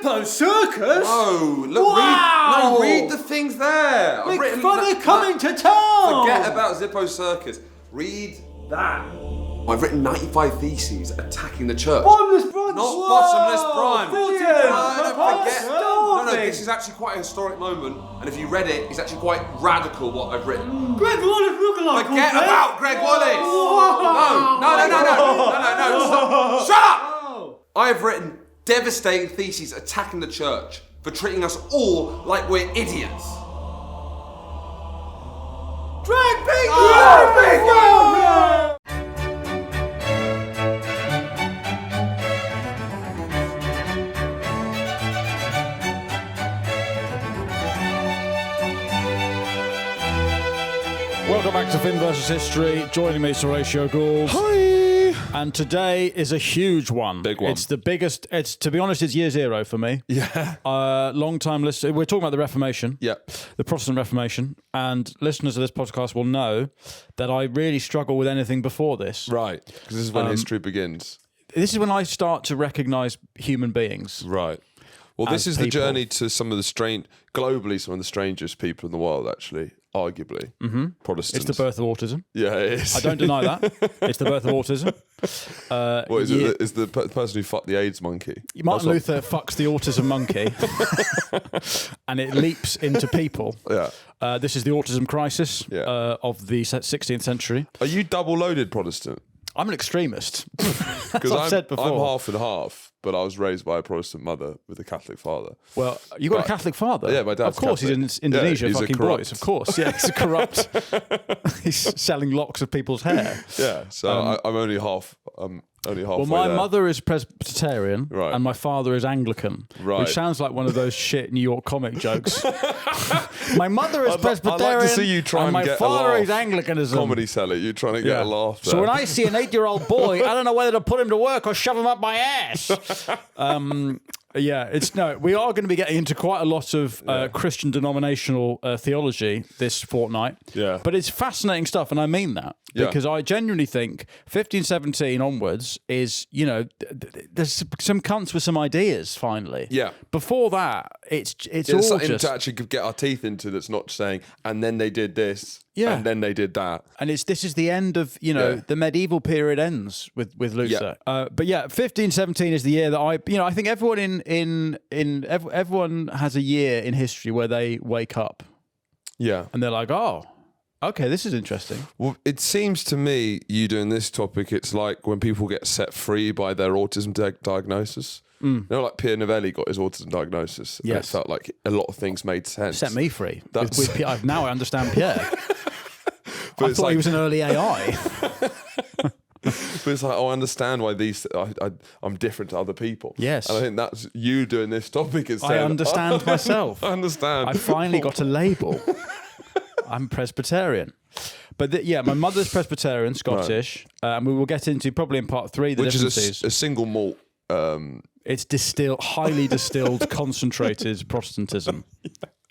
Zippo Circus? No, look, Wow! read the things there. I've Big written Funny coming to town! Forget about Zippo Circus. Read that. I've written 95 theses attacking the church. Bottomless brunch! Not bottomless brunch. Brilliant! No, this is actually quite a historic moment, and if you read it, it's actually quite radical what I've written. Greg Wallace lookalike! Forget about Greg Wallace! No, stop! Shut up! I've written devastating theses attacking the church for treating us all like we're idiots. Drag me! Welcome back to Finn vs. History. Joining me is Horatio Gould. Hi! And today is a huge one. Big one. It's the biggest, to be honest, it's year zero for me. Yeah. Long time listener. We're talking about the Reformation. Yeah. The Protestant Reformation. And listeners of this podcast will know that I really struggle with anything before this. Right. Because this is when history begins. This is when I start to recognise human beings. Right. Well, this is people. the journey to some of the globally, some of the strangest people in the world, actually, arguably. Mm-hmm. Protestants. It's the birth of autism. Yeah, it is. I don't deny that. It's the birth of autism. What is it? Is the person who fucked the AIDS monkey? Martin Luther fucks the autism monkey and it leaps into people. Yeah. This is the autism crisis Yeah. of the 16th century. Are you double-loaded Protestant? I'm an extremist. Because I've said before. I'm half and half, but I was raised by a Protestant mother with a Catholic father. Well, you got a Catholic father? Yeah, my dad's Of course, Catholic. he's in Indonesia, he's a fucking corrupt. boys. Of course, yeah, he's a corrupt. He's selling locks of people's hair. Yeah, so I'm only half. Only halfway Well, my there. mother is Presbyterian, Right. and my father is Anglican, Right. which sounds like one of those shit New York comic jokes. My mother is I'd Presbyterian, like to see you try and my get a father laugh. is Anglicanism. Comedy seller, you're trying to get a laugh there. So when I see an 8-year-old boy, I don't know whether to put him to work or shove him up my ass. We are going to be getting into quite a lot of Christian denominational theology this fortnight. Yeah. But it's fascinating stuff, and I mean that. Yeah. Because I genuinely think 1517 onwards is, there's some cunts with some ideas, finally. Yeah. Before that, it's There's all something just... to actually get our teeth into that's not saying, and then they did this, Yeah. and then they did that. And this is the end of, Yeah. the medieval period ends with Luther. But 1517 is the year that I think everyone everyone has a year in history where they wake up Yeah. and they're like, oh, okay, this is interesting. Well, it seems to me, you doing this topic, it's like when people get set free by their autism diagnosis. You know, like Pierre Novelli got his autism diagnosis. And Yes. it felt like a lot of things made sense. Set me free. That's- Now I understand Pierre. But I it's thought he like- was an early AI. But it's like, I understand why I'm different to other people. Yes. And I think that's you doing this topic is I saying, understand myself. I understand. I finally got a label. I'm Presbyterian. But my mother's Presbyterian, Scottish, and we will get into probably in part 3 the Which differences. is a single malt. It's highly distilled, concentrated Protestantism.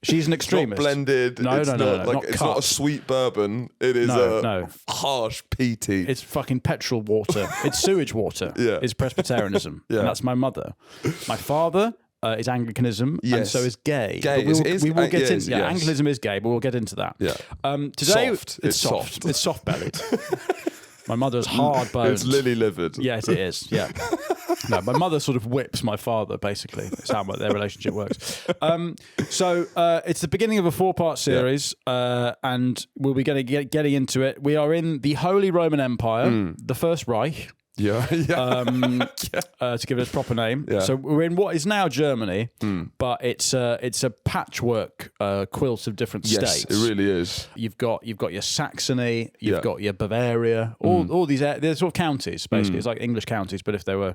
She's an extremist. Not blended. No, it's no, not, not it's cut. not a sweet bourbon. It is No. harsh peaty. It's fucking petrol water. It's sewage water. Yeah. It's Presbyterianism. Yeah. And that's my mother. My father is Anglicanism, and Yes. so is gay. Gay But is- we will get yes, into yes. Anglicanism is gay, but we'll get into that. Yeah. Today Soft. it's It's soft. soft. It's soft bellied. My mother's hard bones. It's lily livered. Yes, it is. Yeah. No, my mother sort of whips my father, basically. That's how their relationship works. So it's the beginning of a 4-part series, and we'll be getting into it. We are in the Holy Roman Empire, the First Reich. Yeah. To give it its proper name. Yeah. So we're in what is now Germany, but it's a patchwork quilt of different Yes, states. it really is. You've got your Saxony, you've Yeah. got your Bavaria, all these they're sort of counties basically. It's like English counties, but if they were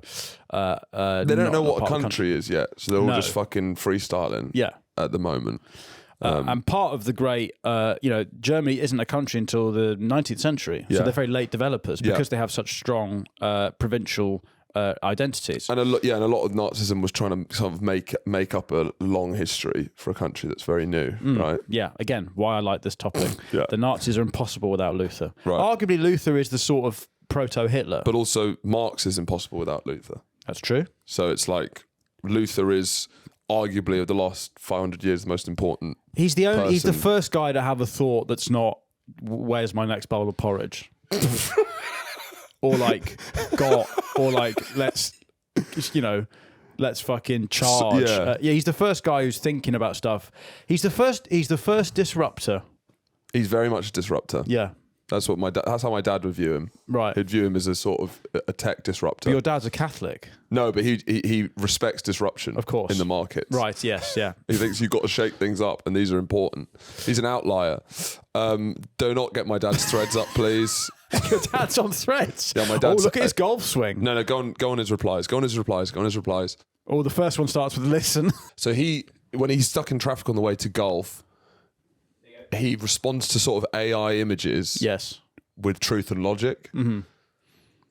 They don't know what a country is yet, so they're all No. just fucking freestyling. Yeah. At the moment. And part of the great, Germany isn't a country until the 19th century, so Yeah. they're very late developers Yeah. because they have such strong provincial identities. And a lot of Nazism was trying to sort of make up a long history for a country that's very new, right? Yeah, again, why I like this topic. Yeah. The Nazis are impossible without Luther. Right. Arguably, Luther is the sort of proto-Hitler. But also, Marx is impossible without Luther. That's true. So it's like Luther is arguably of the last 500 years the most important. He's the person. first guy to have a thought that's not, where's my next bowl of porridge? Or like, let's fucking charge. Yeah. He's the first guy who's thinking about stuff. He's the first disruptor. He's very much a disruptor. Yeah. That's how my dad would view him. Right. He'd view him as a sort of a tech disruptor. But your dad's a Catholic. No, but he respects disruption, Of course. in the markets. Right, yes, yeah. He thinks you've got to shake things up, and these are important. He's an outlier. Do not get my dad's threads up, please. Your dad's on Threads. Yeah, my dad's. Oh, look at his golf swing. No, go on his replies. Go on his replies. Oh, the first one starts with listen. So when he's stuck in traffic on the way to golf, he responds to sort of AI images Yes. with truth and logic. Mm-hmm.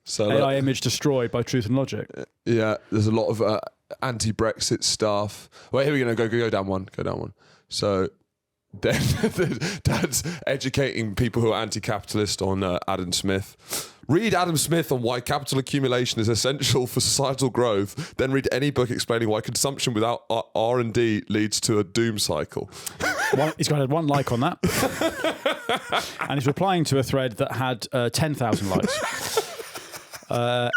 So AI image destroyed by truth and logic. yeah, there's a lot of anti-Brexit stuff. Wait, here we go. Go down one. So then Dad's educating people who are anti-capitalist on Adam Smith. Read Adam Smith on why capital accumulation is essential for societal growth. Then read any book explaining why consumption without R&D leads to a doom cycle. He's got one like on that. And he's replying to a thread that had 10,000 likes.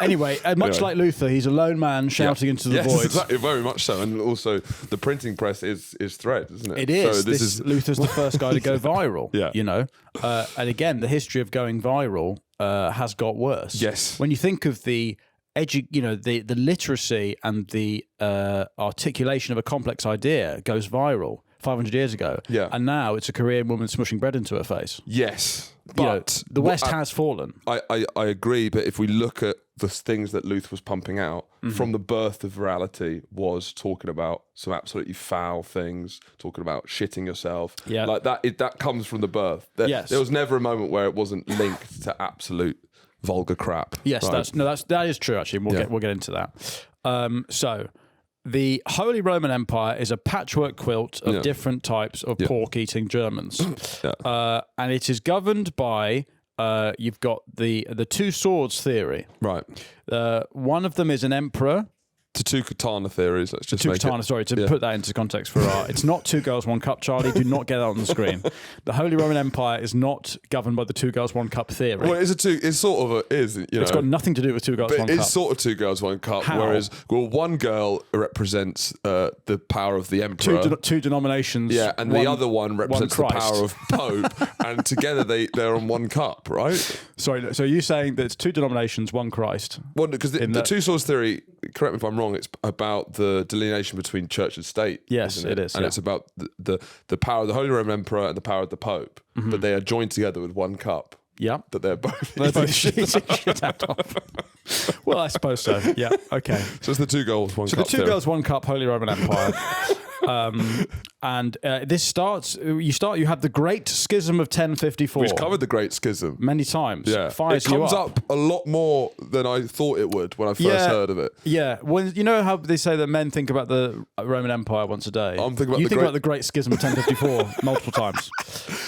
Anyway, much like Luther, he's a lone man shouting into the void. Exactly, very much so. And also, the printing press is thread, isn't it? It is. So this is Luther's the first guy to go viral. Yeah. You know, and again, the history of going viral has got worse. Yes. When you think of the the literacy and the articulation of a complex idea goes viral 500 years ago. Yeah. And now it's a Korean woman smushing bread into her face. yes, You know, but the West has fallen. I agree, but if we look at the things that Luther was pumping out from the birth of reality, was talking about some absolutely foul things, talking about shitting yourself, Yeah. like that. That comes from the birth. Yes. There was never a moment where it wasn't linked to absolute vulgar crap. Yes, right? that is true. Actually, we'll get into that. So, the Holy Roman Empire is a patchwork quilt of different types of pork-eating Germans, and it is governed by. You've got the two swords theory. Right. One of them is an emperor. To two katana theories. Let's just Two make katana, it. sorry, to put that into context for it's not two girls, one cup, Charlie. Do not get that on the screen. The Holy Roman Empire is not governed by the two girls, one cup theory. Well, it's sort of is. You know, It's got nothing to do with two girls, but one it's cup. sort of two girls, one cup. How? Whereas, one girl represents the power of the emperor. Two denominations. Yeah, and the other one represents the Christ. power of Pope, and together they're on one cup, right? Sorry, so you're saying that it's two denominations, one Christ? Well, because the two swords theory, correct me if I'm wrong, it's about the delineation between church and state. Yes, isn't it is, and yeah. it's about the power of the Holy Roman Emperor and the power of the Pope, but they are joined together with one cup. Yeah. That they're both. They're both shitting shit out of. Well, I suppose so. Yeah. Okay. So it's the two girls, one So cup. the two theory. girls, one cup, Holy Roman Empire. And this starts. You have the Great Schism of 1054. We've covered the Great Schism. many times. Yeah, Fires it comes you up. up a lot more than I thought it would when I first heard of it. Yeah. When you know how they say that men think about the Roman Empire once a day. I'm thinking about you the think Great- about the Great Schism of 1054 multiple times.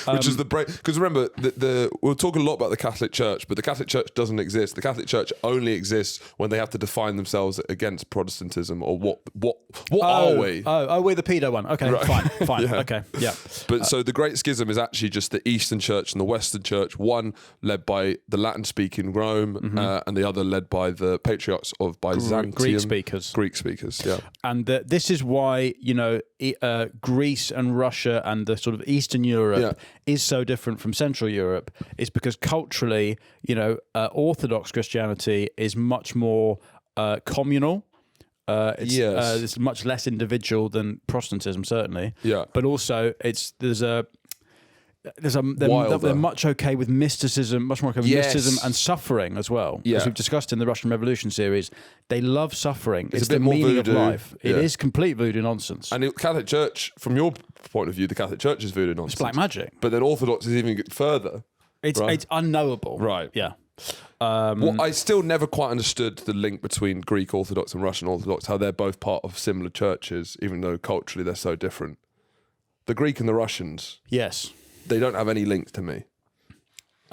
Which is the break, because remember, we'll talk a lot about the Catholic Church, but the Catholic Church doesn't exist. The Catholic Church only exists when they have to define themselves against Protestantism, or what are we? Oh, we're the pedo one. Okay, fine. Yeah. Okay, yeah. But so the Great Schism is actually just the Eastern Church and the Western Church, one led by the Latin-speaking Rome, and the other led by the patriarchs of Byzantium. Greek speakers. Greek speakers, yeah. And this is why, Greece and Russia and the sort of Eastern Europe is so different from Central Europe, is because culturally, Orthodox Christianity is much more communal. It's much less individual than Protestantism, certainly. Yeah. But also, they're much okay with mysticism, much more okay with mysticism and suffering as well. Yeah. As we've discussed in the Russian Revolution series, they love suffering. It's a bit the more meaning voodoo. of life. It Yeah. is complete voodoo nonsense. And the Catholic Church, from your point of view, the Catholic Church is voodoo nonsense. It's black magic. But then Orthodox is even further. It's unknowable. Right. Yeah. Well, I still never quite understood the link between Greek Orthodox and Russian Orthodox, how they're both part of similar churches, even though culturally they're so different. The Greek and the Russians, Yes. they don't have any link to me.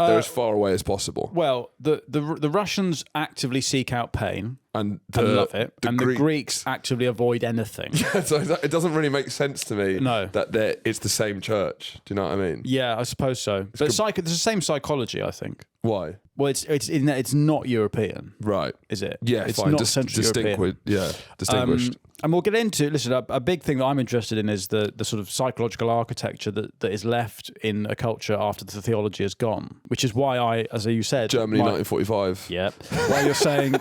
They're as far away as possible. Well, the Russians actively seek out pain And love it, and the Greeks Greeks actively avoid anything. So it doesn't really make sense to me No. that it's the same church. Do you know what I mean? Yeah, I suppose so. But it's the same psychology, I think. Why? Well, it's not European, Right. is it? Yeah, it's fine. not Central European. Distinguished. And we'll get into, listen, a big thing that I'm interested in is the sort of psychological architecture that is left in a culture after the theology is gone, which is why I, as you said... Germany, 1945. Yeah. Why you're saying...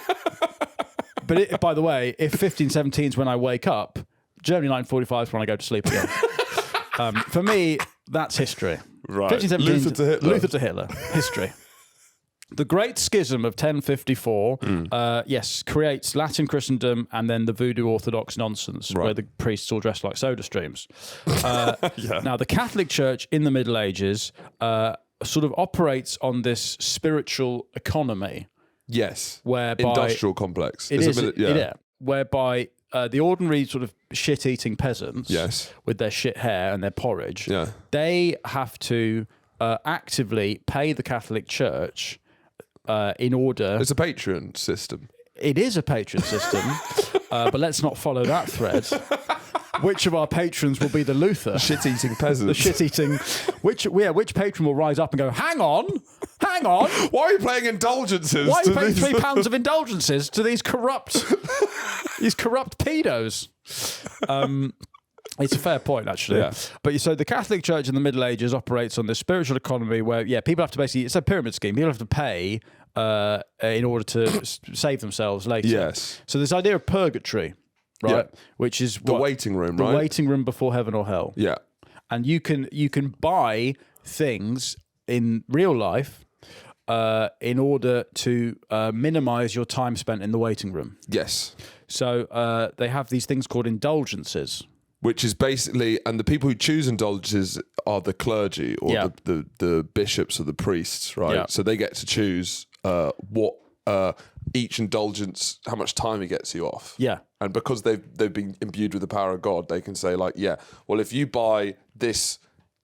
But by the way, if 1517 is when I wake up, Germany 1945 is when I go to sleep again. For me, that's history. Right. 1517, Luther to Hitler. History. The Great Schism of 1054, creates Latin Christendom and then the voodoo Orthodox nonsense, where the priests all dress like soda streams. Now, the Catholic Church in the Middle Ages sort of operates on this spiritual economy. Yes. Whereby industrial complex. Whereby the ordinary sort of shit-eating peasants, Yes. with their shit hair and their porridge, Yeah. they have to actively pay the Catholic Church in order. It's a Patreon system. It is a patron system, but let's not follow that thread. Which of our patrons will be the Luther? Shit-eating peasants. The shit-eating. Which patron will rise up and go, hang on. Why are you playing indulgences? Why are you paying £3 of indulgences to these corrupt pedos? It's a fair point, actually. Yeah. But so the Catholic Church in the Middle Ages operates on this spiritual economy where, people have to basically, it's a pyramid scheme. People have to pay in order to save themselves later. Yes. So this idea of purgatory, right? Yeah. Which is The waiting room, right? The waiting room before heaven or hell. Yeah. And you can buy things in real life in order to minimize your time spent in the waiting room. Yes. So they have these things called indulgences. Which is basically, and the people who choose indulgences are the clergy or the bishops or the priests, right? Yeah. So they get to choose what each indulgence, how much time it gets you off. Yeah. And because they've been imbued with the power of God, they can say like, well, if you buy this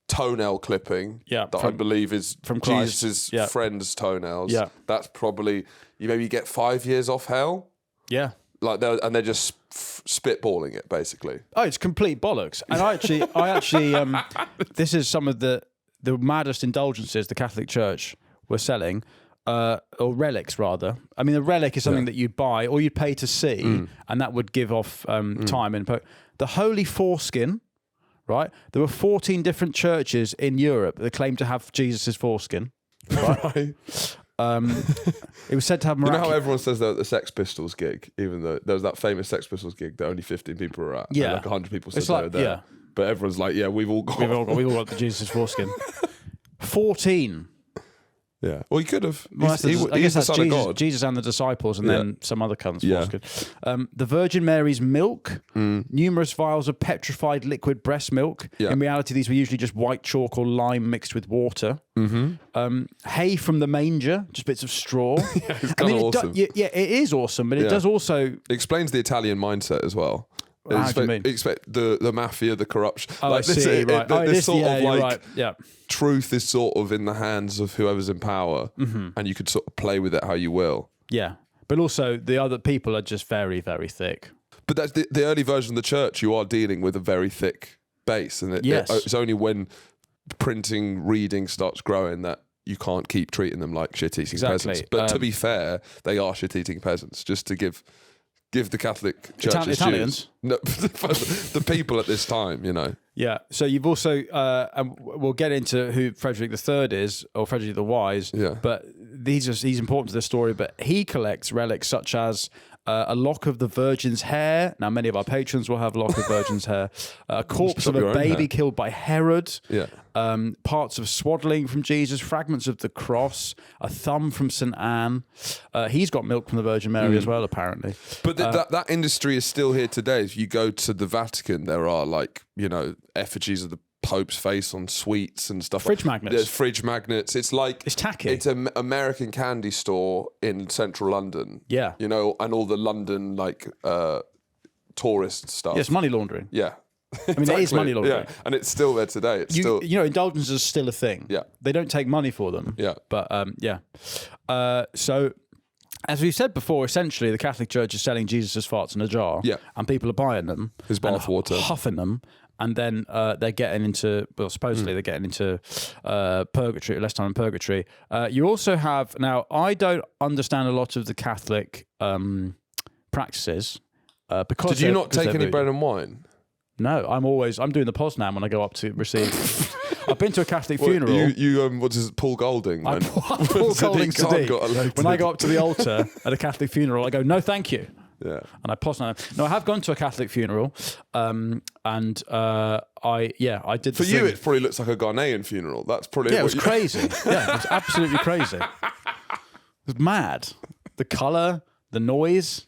toenail clipping that I believe is from Jesus' friend's toenails, that's probably, you maybe get 5 years off hell. Yeah. Like they're just spitballing it basically. Oh, it's complete bollocks. And I actually, this is some of the maddest indulgences the Catholic Church were selling, or relics rather. I mean, a relic is something that you'd buy or you'd pay to see, and that would give off time. The Holy Foreskin, right? There were 14 different churches in Europe that claimed to have Jesus' foreskin. Right. It was said to have You know how everyone says that at the Sex Pistols gig, even though there was that famous Sex Pistols gig that only 15 people were at. Yeah. And like 100 people said It's they like- were there. yeah. But everyone's like, we've all got. We've all got the Jesus' foreskin. 14. Yeah. Well, he could have. Well, I guess that's the son of Jesus, God. Jesus and the disciples, and then some other cunts. Yeah. The Virgin Mary's milk, numerous vials of petrified liquid breast milk. Yeah. In reality, these were usually just white chalk or lime mixed with water. Hay from the manger, just bits of straw. It's kind of awesome. it is awesome, but it does also. It explains the Italian mindset as well. How do you mean? Expect the mafia, the corruption. Oh, I see. Right. This sort of like right. Yeah. truth is sort of in the hands of whoever's in power, and you could sort of play with it how you will. Yeah, but also the other people are just very, very thick. But that's the early version of the church. You are dealing with a very thick base, and it's only when printing, reading starts growing that you can't keep treating them like shit-eating peasants. But to be fair, they are shit-eating peasants. Just to give the Catholic Church Italians? No, the people at this time, you know. Yeah. So you've also, and we'll get into who Frederick III is, or Frederick the Wise. Yeah. But he's important to the story. But he collects relics such as a lock of the Virgin's hair. Now, many of our patrons will have a lock of Virgin's hair. A corpse of a baby killed by Herod. Yeah. Parts of swaddling from Jesus, fragments of the cross, a thumb from St. Anne. He's got milk from the Virgin Mary as well, apparently. But that industry is still here today. If you go to the Vatican, there are effigies of the Pope's face on sweets and stuff. Fridge magnets. There's fridge magnets. It's like it's tacky. It's an American candy store in central London. Yeah. You know, and all the London tourist stuff. Yes, money laundering. Yeah. I mean, it is money laundering. Yeah, and it's still there today. It's still, You know, indulgences are still a thing. Yeah. They don't take money for them. Yeah. But, yeah. So, as we said before, essentially the Catholic Church is selling Jesus' farts in a jar. Yeah. And people are buying them. His and bathwater. huffing them. And then they're getting into, well, supposedly they're getting into purgatory, less time in purgatory. You also have, now, I don't understand a lot of the Catholic practices. Because did you not take any voodoo. bread and wine? No, I'm doing the Poznan when I go up to receive. I've been to a Catholic funeral. What is it, Paul Golding? I'm Man? Paul Golding Sadiq Khan got Sadiq. elected. When I go up to the altar at a Catholic funeral, I go, no, thank you. Yeah. And I Poznan. No, I have gone to a Catholic funeral, and I did. For you, it probably looks like a Ghanaian funeral. That's probably Yeah, it was crazy. Yeah, it was absolutely crazy. It was mad. The colour, the noise.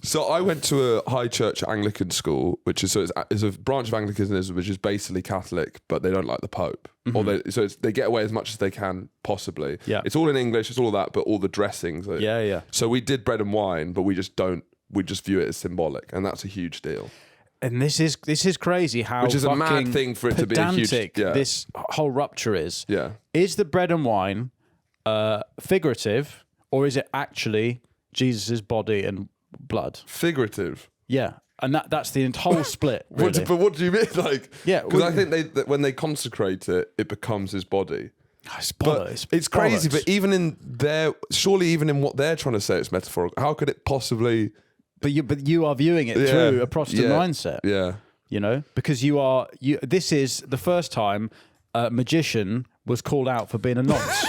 So I went to a high church Anglican school, which is it's a branch of Anglicanism, which is basically Catholic, but they don't like the Pope. Or they get away as much as they can possibly. Yeah. It's all in English, it's all of that, but all the dressings. Yeah. So we did bread and wine, but we just view it as symbolic, and that's a huge deal. And this is crazy how Which is a mad fucking thing for it to be a huge- pedantic yeah. this whole rupture is. Yeah. Is the bread and wine figurative, or is it actually Jesus' body and blood? Figurative. Yeah. And that's the whole split, really. But what do you mean? Like, Yeah, because well- I think that when they consecrate it, it becomes his body. It's But bollocks. it's crazy. Bollocks. But even in what they're trying to say, it's metaphorical. How could it possibly? But you are viewing it through a Protestant mindset. Yeah. You know, because this is the first time a magician was called out for being a nonce.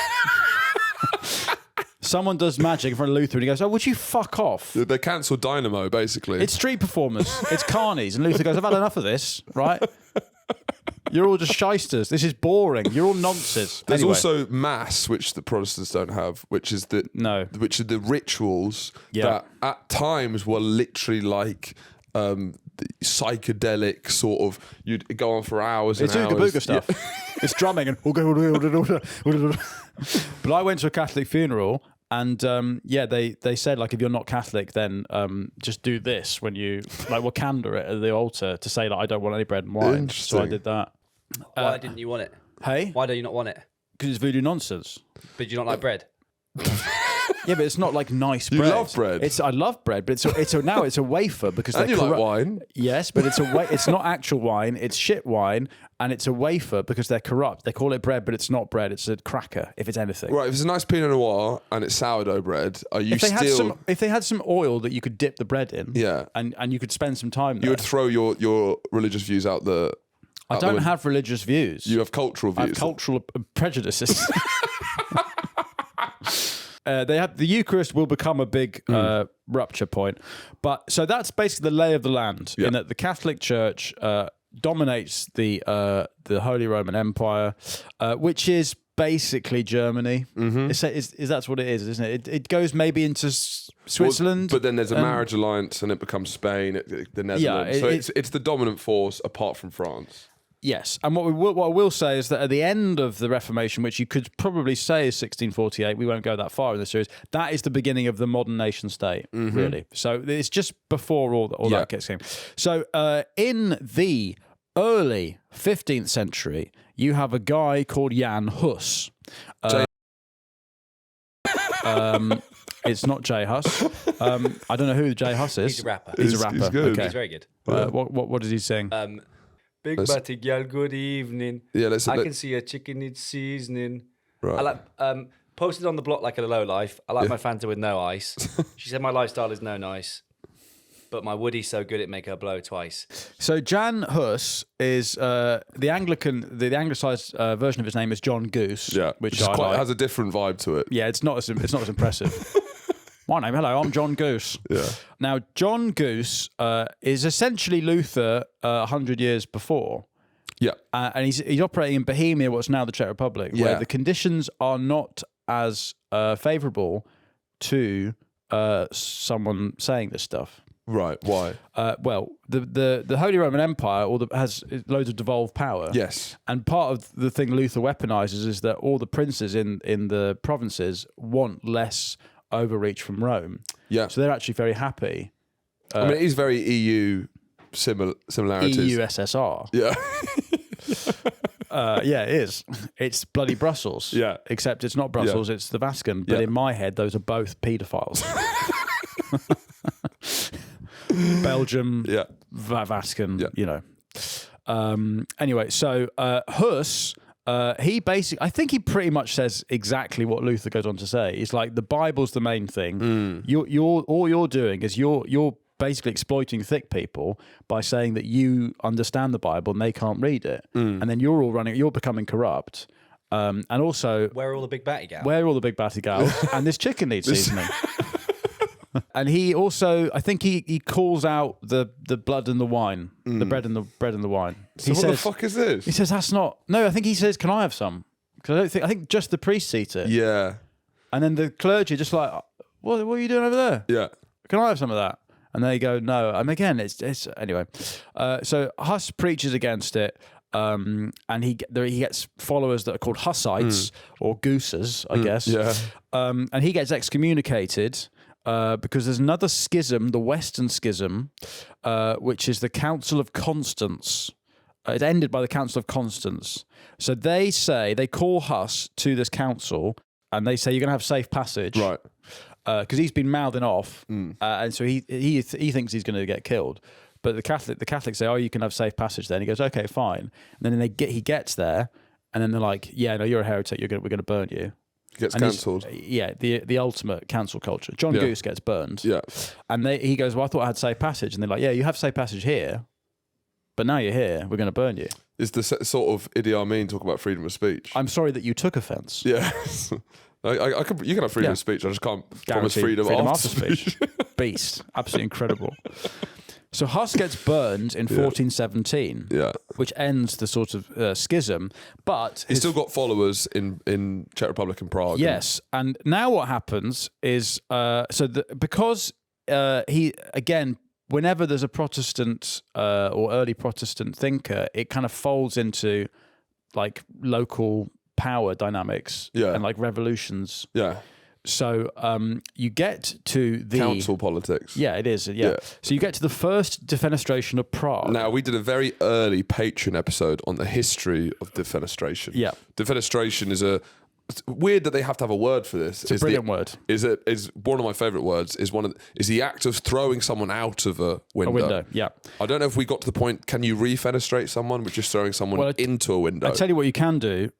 Someone does magic in front of Luther and he goes, oh, would you fuck off? They cancelled Dynamo, basically. It's street performers. It's carnies. And Luther goes, I've had enough of this, right? You're all just shysters. This is boring. You're all nonces. There's Anyway. also Mass, which the Protestants don't have, which are the rituals that at times were literally like the psychedelic sort of. You'd go on for hours. It's and Ooga hours. Booga stuff. It's drumming and. But I went to a Catholic funeral. And they said, like, if you're not Catholic, then just do this when you wakanda it at the altar to say, like, I don't want any bread and wine. So I did that. Why didn't you want it? Hey, Why do you not want it? because it's voodoo nonsense. But you don't like bread? Yeah, but it's not like nice You bread. love bread. I love bread, but now it's a wafer because And they're you like wine. Yes, but it's not actual wine. It's shit wine, and it's a wafer because they're corrupt. They call it bread, but it's not bread. It's a cracker, if it's anything. Right, if it's a nice Pinot Noir and it's sourdough bread, are you If they had some oil that you could dip the bread in, Yeah. and you could spend some time there. You would throw your religious views out the. I don't have religious views. You have cultural I views. have cultural prejudices. They have the Eucharist will become a big rupture point, but so that's basically the lay of the land. Yeah. In that the Catholic Church dominates the Holy Roman Empire, which is basically Germany. Is that's what it is, isn't it? It goes maybe into Switzerland, But then there's a marriage alliance and it becomes Spain, the Netherlands. Yeah, so it's the dominant force apart from France. Yes, and what I will say is that at the end of the Reformation, which you could probably say is 1648, we won't go that far in the series. That is the beginning of the modern nation state, really. So it's just before all that gets going. So in the early 15th century, you have a guy called Jan Hus. It's not J Hus. I don't know who J Hus is. He's a rapper. He's a rapper. He's good. Okay. He's very good. What is he saying? Big batty gal, good evening. Yeah, let's- I let- can see a chicken needs seasoning. Right. I like posted on the block like a low life. I like my Fanta with no ice. She said my lifestyle is no nice, but my Woody's so good it make her blow twice. So Jan Hus is the anglicised version of his name is John Goose. Yeah, which is I like. has a different vibe to it. Yeah, it's not as impressive. Hello, I'm John Goose. Yeah. Now, John Goose is essentially Luther 100 years before. Yeah. And he's operating in Bohemia, what's now the Czech Republic, where Yeah. the conditions are not as favourable to someone saying this stuff. Right. Why? Well, the Holy Roman Empire has loads of devolved power. Yes. And part of the thing Luther weaponizes is that all the princes in the provinces want less overreach from Rome. Yeah. So they're actually very happy. I mean, it is very EU similarities. EU-SSR. Yeah. Yeah, it is. It's bloody Brussels. Yeah. Except it's not Brussels, it's the Vatican. But Yeah. in my head, those are both paedophiles. Belgium, Yeah. Vatican, Yeah. you know. Anyway, so Hus, he basically, I think he pretty much says exactly what Luther goes on to say. He's like, the Bible's the main thing. All you're doing is you're basically exploiting thick people by saying that you understand the Bible and they can't read it, and then you're becoming corrupt. And also, Where are all the big batty gals? where are all the big batty gals? And this chicken needs seasoning. And he also, I think he calls out the blood and the wine, the bread and the wine. So what the fuck is this? He says that's not. No, I think he says, "Can I have some?" Because I think just the priests eat it. Yeah. And then the clergy just like, what are you doing over there? Yeah. Can I have some of that? And they go, no. And again, it's anyway. So Huss preaches against it, and he gets followers that are called Hussites or Gooses, I guess. Yeah. And he gets excommunicated because there's another schism, the Western Schism, which is the Council of Constance. It's ended by the Council of Constance. So they call Huss to this council, and they say you're going to have safe passage, Right. Because he's been mouthing off, and so he thinks he's going to get killed. But the Catholics say, "Oh, you can have safe passage." Then he goes, "Okay, fine." And then he gets there, and then they're like, "Yeah, no, you're a heretic. We're going to burn you." Gets And he's- cancelled. Yeah, the ultimate cancel culture. John Goose gets burned. Yeah. And he goes, "Well, I thought I had safe passage," and they're like, "Yeah, you have safe passage here, but now you're here. We're going to burn you." Is the sort of Idi Amin talk about freedom of speech? I'm sorry that you took offence. Yeah. You can have freedom Yeah. of speech. I just can't promise Guaranteed freedom after speech. Beast. Absolutely incredible. So Huss gets burned in 1417, Yeah. which ends the sort of schism. But He's still got followers in Czech Republic and Prague. yes, and now what happens is because he again, whenever there's a Protestant or early Protestant thinker, it kind of folds into like local power dynamics and like revolutions. Yeah. So you get to the Council politics. Yeah, it is. Yeah. So you get to the first defenestration of Prague. Now, we did a very early Patreon episode on the history of defenestration. Yeah. Defenestration is it's weird that they have to have a word for this. It's a brilliant word. Is one of my favourite words. Is the act of throwing someone out of a window. A window, yeah. I don't know if we got to the point. Can you refenestrate someone, which is throwing someone into a window? I tell you what you can do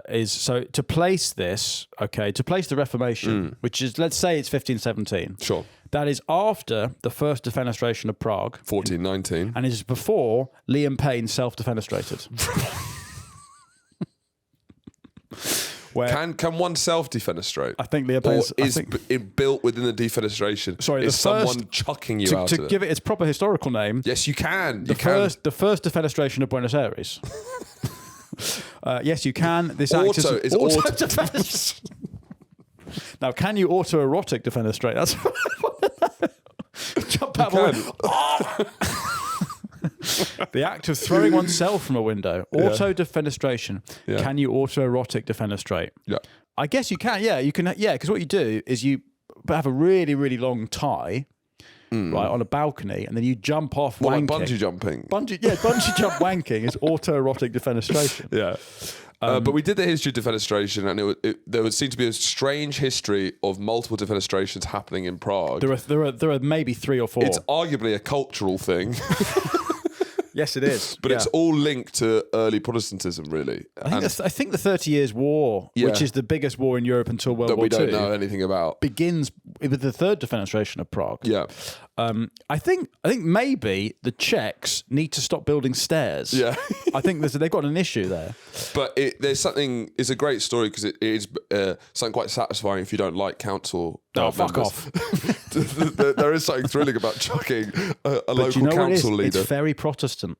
is to place this, to place the Reformation, which is, let's say it's 1517. Sure. That is after the first defenestration of Prague. 1419. And it is before Liam Payne self-defenestrated. Can one self-defenestrate? I think Liam Or Payne's... is it built within the defenestration? Sorry, is someone chucking you out of it? To give it its proper historical name... Yes, you can. The first defenestration of Buenos Aires. Yes, you can. This act is auto defenestration. Now, can you autoerotic defenestrate? That's jump out of the act of throwing oneself from a window. Auto defenestration. Yeah. Can you autoerotic defenestrate? Yeah. I guess you can. Yeah, you can. Yeah, because what you do is you have a really, really long tie. Right, on a balcony, and then you jump off wanking. Like bungee jumping? Bungee jump wanking is autoerotic defenestration. Yeah. But we did the history of defenestration, and there would seem to be a strange history of multiple defenestrations happening in Prague. There are maybe 3 or 4. It's arguably a cultural thing. Yes, it is. But it's all linked to early Protestantism, really. I think the 30 Years' War, which is the biggest war in Europe until World War II, that we don't know anything about, begins with the third defenestration of Prague. Yeah. I think maybe the Czechs need to stop building stairs. Yeah. I think they've got an issue there. But it's a great story because it is something quite satisfying if you don't like council. Fuck members. off. There is something thrilling about chucking a local you know council what it is? leader. It's very Protestant.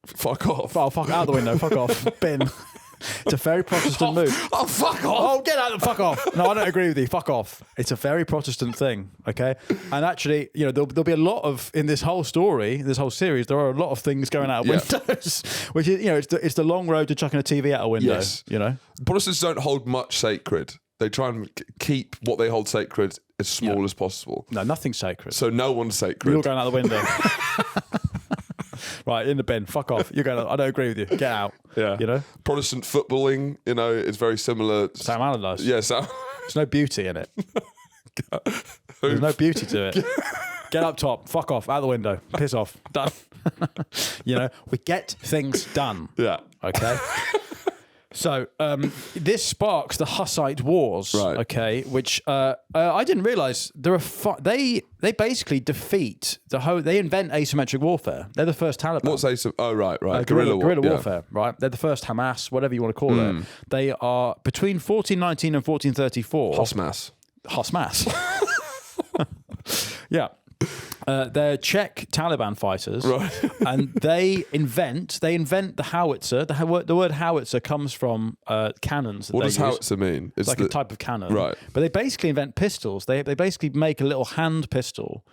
Fuck off. Oh, fuck out the window. Fuck off. Bin. It's a very Protestant move. Oh, fuck off. Oh, get out and fuck off. No, I don't agree with you. Fuck off. It's a very Protestant thing, okay? And actually, there'll be a lot of, in this whole story, this whole series, there are a lot of things going out of windows, which is, it's the long road to chucking a TV out a window, Yes. Protestants Protestants don't hold much sacred. They try and keep what they hold sacred as small as possible. No, nothing's sacred. So no one's sacred. We're all going out the window. Right, in the bin. Fuck off. You're going. I don't agree with you. Get out. Yeah. You know. Protestant footballing, is very similar. Sam Allardyce. Yeah, Sam. There's no beauty in it. There's no beauty to it. Get up top. Fuck off. Out the window. Piss off. Done. We get things done. Yeah. Okay. So this sparks the Hussite Wars, Right. okay, which I didn't realise there are. They basically defeat the whole. They invent asymmetric warfare. They're the first Taliban. What's asymmetric? Oh, right. Guerrilla Yeah. warfare, right? They're the first Hamas, whatever you want to call it. They are between 1419 and 1434. Hosmas. Yeah. They're Czech Taliban fighters, Right. and they invent the howitzer. The word howitzer comes from cannons. What does howitzer mean? It's like a type of cannon, Right. But they basically invent pistols. They basically make a little hand pistol,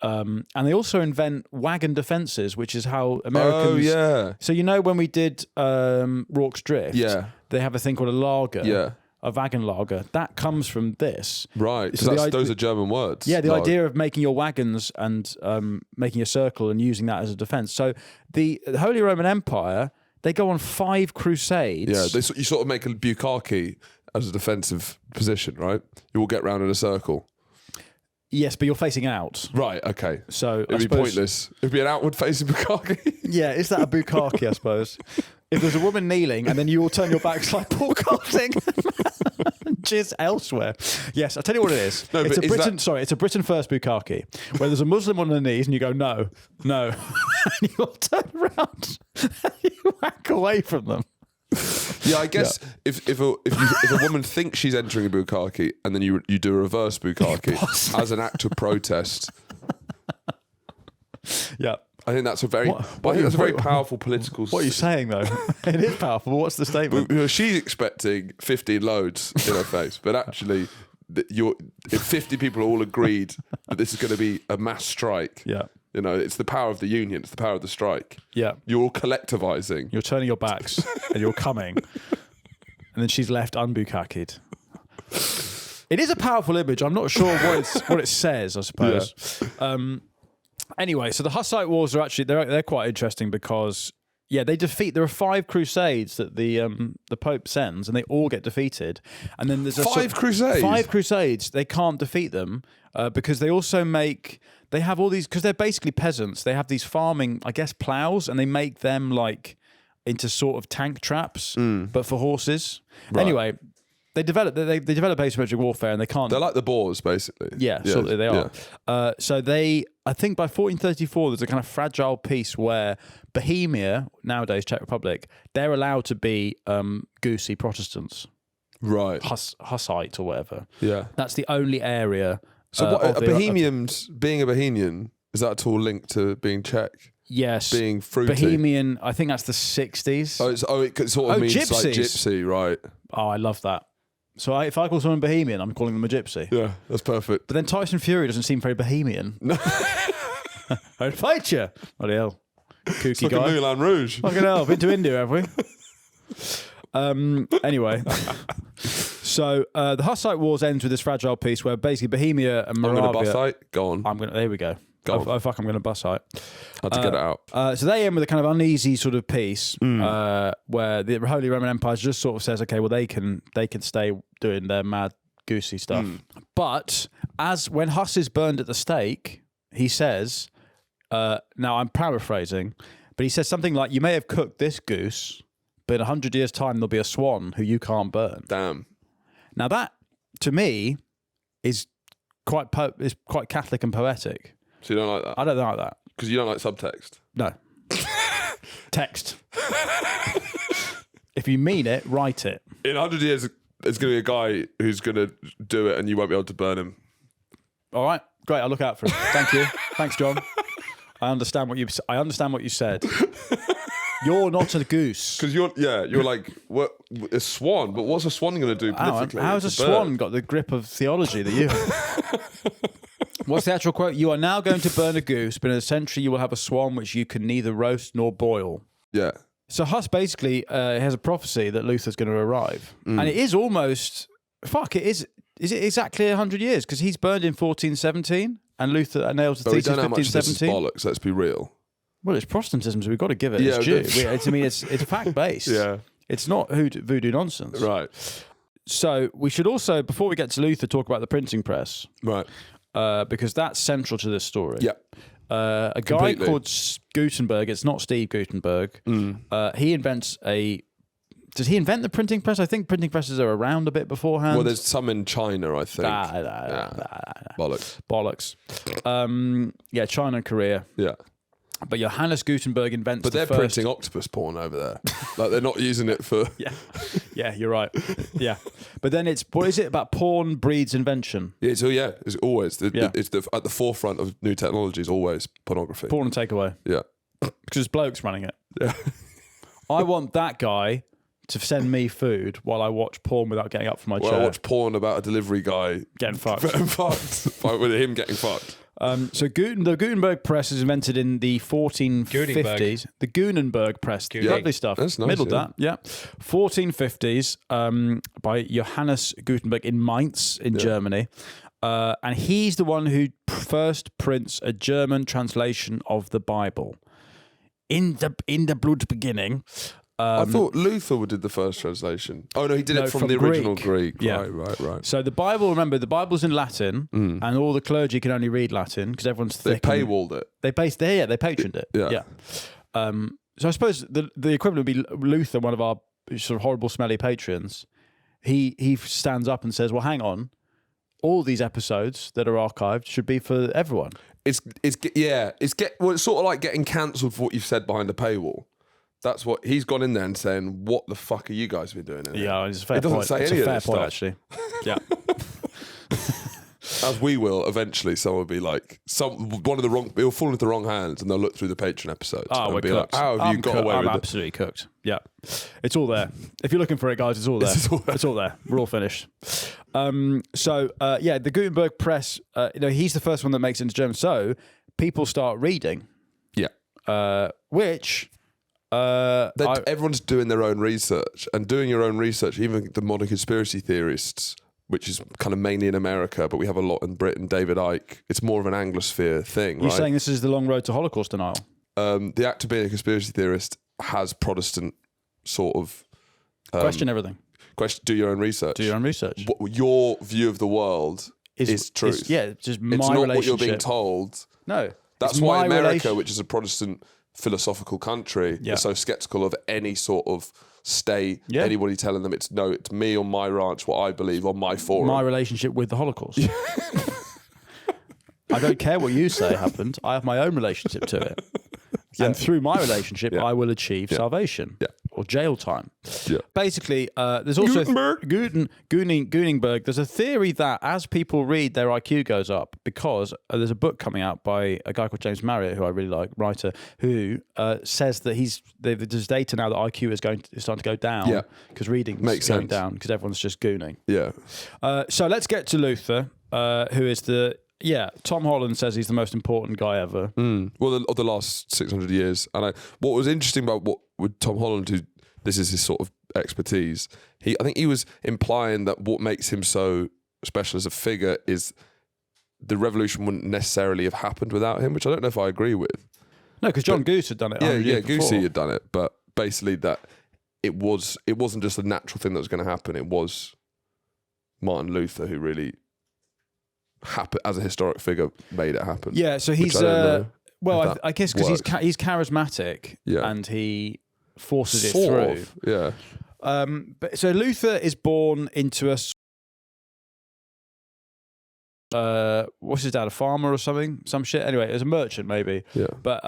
and they also invent wagon defenses, which is how Americans. Oh, yeah. So when we did Rorke's Drift, Yeah. they have a thing called a lager. Yeah. A wagon lager. That comes from this. Right. So Because those are German words. Yeah, the idea of making your wagons and making a circle and using that as a defense. So the Holy Roman Empire, they go on 5 crusades. Yeah. You sort of make a bukkake as a defensive position, right? You will get round in a circle. Yes, but you're facing out. Right. Okay. So It'd be pointless. It'd be an outward-facing bukkake. Yeah, is that a bukkake, I suppose? If there's a woman kneeling and then you all turn your backs like Paul Cotting, jizz elsewhere. Yes, I'll tell you what it is. No, it's but it's a Britain first bukkake, where there's a Muslim on the knees and you go, no. And you all turn around and you whack away from them. Yeah, I guess if a woman thinks she's entering a bukkake and then you do a reverse bukkake as an act of protest, Yeah. I think that's a very powerful political. What are you saying, though? It is powerful. What's the statement? She's expecting 15 loads in her face, but actually, if 50 people all agreed that this is going to be a mass strike, Yeah. it's the power of the union, it's the power of the strike. Yeah. You're all collectivizing. You're turning your backs and you're coming. And then she's left unbukkakied. It is a powerful image. I'm not sure what it says, I suppose. Yeah. Anyway, so the Hussite Wars are actually they're quite interesting because they defeat. There are 5 crusades that the Pope sends, and they all get defeated. And then there's 5 crusades. 5 crusades. They can't defeat them because they also they have all these because they're basically peasants. They have these farming, I guess, plows, and they make them like into sort of tank traps, but for horses. Right. Anyway. They develop asymmetric warfare, and they can't. They're like the Boers, basically. Yeah, absolutely, they are. Yeah. So I think by 1434, there's a kind of fragile peace where Bohemia, nowadays Czech Republic, they're allowed to be goosey Protestants, right? Hussite or whatever. Yeah, that's the only area. So being a Bohemian, is that at all linked to being Czech? Yes, being fruity. Bohemian. I think that's the 60s. It sort of means gypsies. like gypsy, right? Oh, I love that. So if I call someone Bohemian, I'm calling them a gypsy. Yeah, that's perfect. But then Tyson Fury doesn't seem very Bohemian. No. I'd fight you. Bloody hell. Kooky it's like guy. a Moulin Rouge. Fucking hell. Been to India, have we? Anyway. So the Hussite Wars ends with this fragile peace where basically Bohemia and Moravia... I'm going to Bussite. Go on. There we go. Oh, fuck, I'm going to Bussite. Had to get it out. So they end with a kind of uneasy sort of peace where the Holy Roman Empire just sort of says, okay, well, they can stay doing their mad goosey stuff. But when Huss is burned at the stake, he says, now I'm paraphrasing, but he says something like, you may have cooked this goose, but in 100 years' time, there'll be a swan who you can't burn. Damn. Now that, to me, is quite Catholic and poetic. So you don't like that? I don't like that. Because you don't like subtext? No. Text. If you mean it, write it. In 100 years, there's going to be a guy who's going to do it and you won't be able to burn him. All right. Great. I'll look out for him. Thank you. Thanks, John. I understand what you said. You're not a goose. Because you're like, what, a swan? But what's a swan going to do politically? How's a swan got the grip of theology that you have? What's the actual quote? You are now going to burn a goose, but in a century you will have a swan which you can neither roast nor boil. Yeah. So Huss basically has a prophecy that Luther's going to arrive. And it is almost... Fuck, it is... Is it exactly 100 years? Because he's burned in 1417 and Luther nails the thesis in 1517. Bollocks, let's be real. Well, it's Protestantism, so we've got to give it Yeah, its due. that's- It's fact-based. Yeah. It's not voodoo nonsense. Right. So we should also, before we get to Luther, talk about the printing press, Right. because that's central to this story. Yeah. A guy Completely. called Gutenberg, it's not Steve Gutenberg, he invents does he invent the printing press? I think printing presses are around a bit beforehand. Well, there's some in China, I think. Bollocks. Yeah, China and Korea. Yeah. But Johannes Gutenberg invents But the they're first... printing octopus porn over there. Like, they're not using it for... Yeah, you're right. Yeah. But then what is it about porn breeds invention? Yeah, so yeah, it's always... Yeah. It's at the forefront of new technology is always pornography. Porn and takeaway. Yeah. Because it's blokes running it. Yeah. I want that guy to send me food while I watch porn without getting up from my Well, chair. I watch porn about a delivery guy Getting fucked. getting fucked. Like, with him getting fucked. So the Gutenberg press is invented in the 1450s. The Gutenberg press, lovely stuff. That's nice, Middled yeah. that, yeah. 1450s by Johannes Gutenberg in Mainz in Germany, and he's the one who first prints a German translation of the Bible. In the blood beginning. I thought Luther did the first translation. Oh, no, he did No, it from from the original Greek. Yeah. Right. So the Bible, remember, the Bible's in Latin, and all the clergy can only read Latin because everyone's They thick. and- paywalled it. They patroned it. Yeah. So I suppose the equivalent would be Luther, one of our sort of horrible, smelly patrons. He stands up and says, "Well, hang on, all these episodes that are archived should be for everyone." It's sort of like getting cancelled for what you've said behind a paywall. That's what he's gone in there and saying. What the fuck are you guys been doing in here? Yeah, it's a fair It doesn't point. say It's any a of fair this point, stuff. actually. Yeah. As we will eventually, someone will be like, it'll fall into the wrong hands, and they'll look through the Patreon episodes and we're be cooked. like, "How have you got away I'm with it?" absolutely cooked. Yeah, it's all there. If you're looking for it, guys, it's all there. It's all there. We're all finished. The Gutenberg press. He's the first one that makes it into German. So people start reading, which. Everyone's doing their own research, and doing your own research, even the modern conspiracy theorists, which is kind of mainly in America, but we have a lot in Britain. David Icke, it's more of an Anglosphere thing, You're right? saying this is the long road to Holocaust denial? The act of being a conspiracy theorist has Protestant sort of Question everything. do your own research. Do your own research. Your view of the world is truth. It's just my It's not relationship. what you're being told. No, That's it's why my America, relation- which is a Protestant philosophical country, Yeah. is so skeptical of any sort of state, Yeah. anybody telling them it's me on my ranch, what I believe on my forum. my relationship with the Holocaust. I don't care what you say happened. I have my own relationship to it. And through my relationship, I will achieve salvation or jail time. Yeah. Basically, there's also Gutenberg. Gutenberg. There's a theory that as people read, their IQ goes up because there's a book coming out by a guy called James Marriott, who I really like, writer, who says that there's data now that IQ is starting to go down because reading Makes is going sense. down because everyone's just gooning. Yeah. So let's get to Luther, who is Tom Holland says he's the most important guy ever. Well, of the last 600 years. And what was interesting about with Tom Holland, who this is his sort of expertise, I think he was implying that what makes him so special as a figure is the revolution wouldn't necessarily have happened without him, which I don't know if I agree with. No, because John Goose had done it. Goosey had done it, but basically that it wasn't just a natural thing that was going to happen. It was Martin Luther who really as a historic figure made it happen. Yeah, so he's I don't know I guess because works. he's charismatic and he forces it Sort through. of, yeah. But so Luther is born into what's his dad, a farmer or something, some shit. Anyway, as a merchant maybe. Yeah. But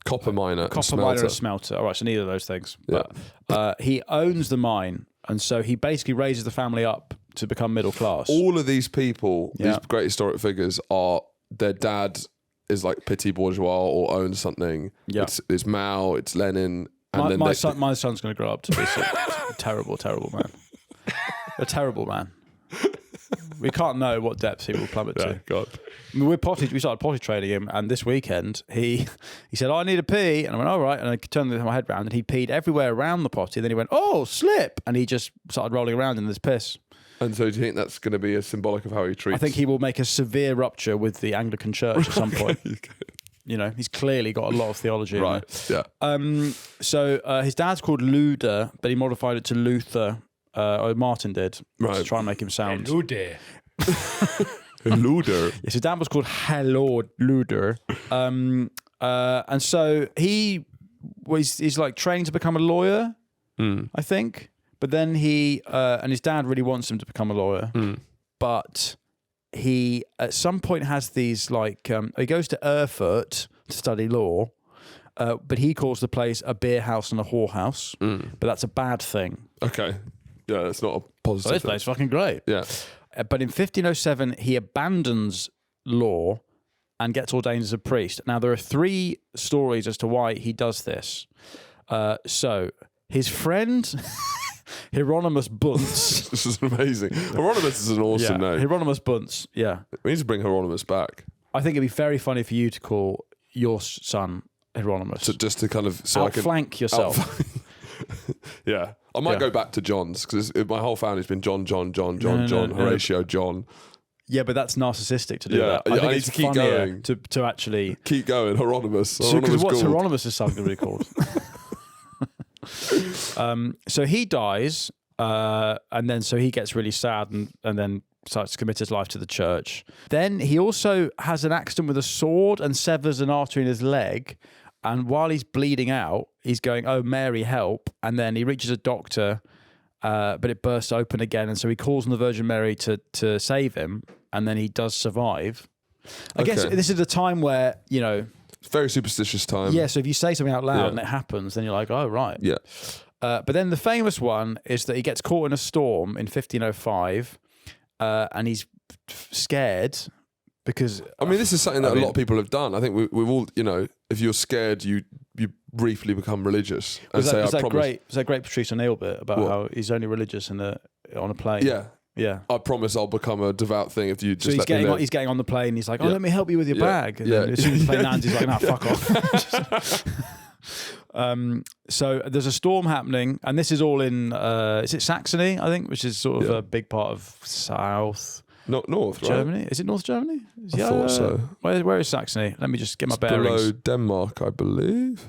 Copper miner, copper miner and smelter. All right, so neither of those things. Yeah. But he owns the mine, and so he basically raises the family up to become middle class. All of these people, Yeah. these great historic figures, are their dad is like petit bourgeois or owns something. Yeah. It's Mao, it's Lenin, and my son's going to grow up to be a terrible, terrible man. A terrible man. We can't know what depths he will plummet to. God. I mean, we started potty training him, and this weekend he said, "I need a pee," and I went, "All right," and I turned my head round, and he peed everywhere around the potty. And then he went, "Oh, slip," and he just started rolling around in this piss. And so do you think that's going to be a symbolic of how he treats? I think he will make a severe rupture with the Anglican Church at some point. You know, he's clearly got a lot of theology. Right. In there. Yeah. So his dad's called Luder, but he modified it to Luther, or Martin did, Right. to try and make him sound. Luder. Luder. Yes, his dad was called Lord Luder. And so he's like training to become a lawyer, I think. But then and his dad really wants him to become a lawyer. But he at some point has these like, he goes to Erfurt to study law, but he calls the place a beer house and a whorehouse. But that's a bad thing. Okay. Yeah, that's not a positive So this thing. place is fucking great. Yeah. But in 1507, he abandons law and gets ordained as a priest. Now, there are 3 stories as to why he does this. So, his friend, Hieronymus Bunce. This is amazing. Hieronymus is an awesome name. Hieronymus Bunce, yeah. We need to bring Hieronymus back. I think it'd be very funny for you to call your son Hieronymus. Just to kind of... So Outflank yourself. Yeah. I might go back to John's because my whole family's been John, Horatio, John. Yeah, but that's narcissistic to do Yeah, that. I think I need it's to keep funnier going. To actually... Keep going, Hieronymus. Because what's Gould. Hieronymus' son going to be called? So he dies, and then so he gets really sad and then starts to commit his life to the church. Then he also has an accident with a sword and severs an artery in his leg. And while he's bleeding out, he's going, "Oh, Mary, help!" And then he reaches a doctor, but it bursts open again. And so he calls on the Virgin Mary to save him. And then he does survive. I guess this is a time where, you know... It's a very superstitious time. Yeah, so if you say something out loud and it happens, then you're like, oh, right. Yeah. But then the famous one is that he gets caught in a storm in 1505, and he's scared because... I mean, this is something that a lot of people have done. I think we've all, you know, if you're scared, you briefly become religious and was say, that I promise. Was that great Patrice O'Neill bit about how he's only religious on a plane? Yeah. Yeah. I promise I'll become a devout thing if you just So let me live. he's getting on the plane. He's like, "Oh, let me help you with your bag." And then as soon as the plane lands, he's like, "Nah, fuck off." So there's a storm happening, and this is all in is it Saxony? I think, which is sort of a big part of South Not north, right? Germany. Is it North Germany? I thought so. Where is Saxony? Let me just get my It's bearings. below Denmark, I believe.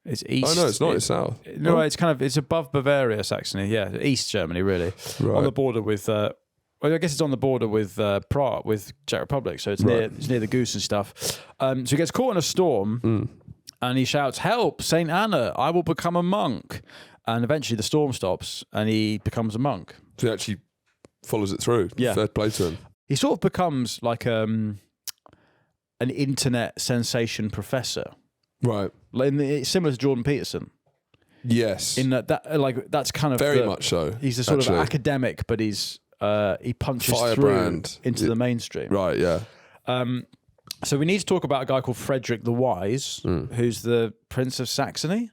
It's east. Oh no, it's not. It's south. No, it's above Bavaria, Saxony. Yeah, East Germany, really, Right. on the border with. Well, I guess it's on the border with Prague, with Czech Republic, so it's near the Goose and stuff. So he gets caught in a storm, and he shouts, "Help, Saint Anna! I will become a monk." And eventually, the storm stops, and he becomes a monk. So he actually follows it through. Yeah. Fair play to him. He sort of becomes like an internet sensation professor. Right. It's similar to Jordan Peterson. Yes. In that that's kind of Very much so. He's a sort actually. of academic, but he punches Firebrand. through into the mainstream. Right. Yeah. So we need to talk about a guy called Frederick the Wise, who's the Prince of Saxony,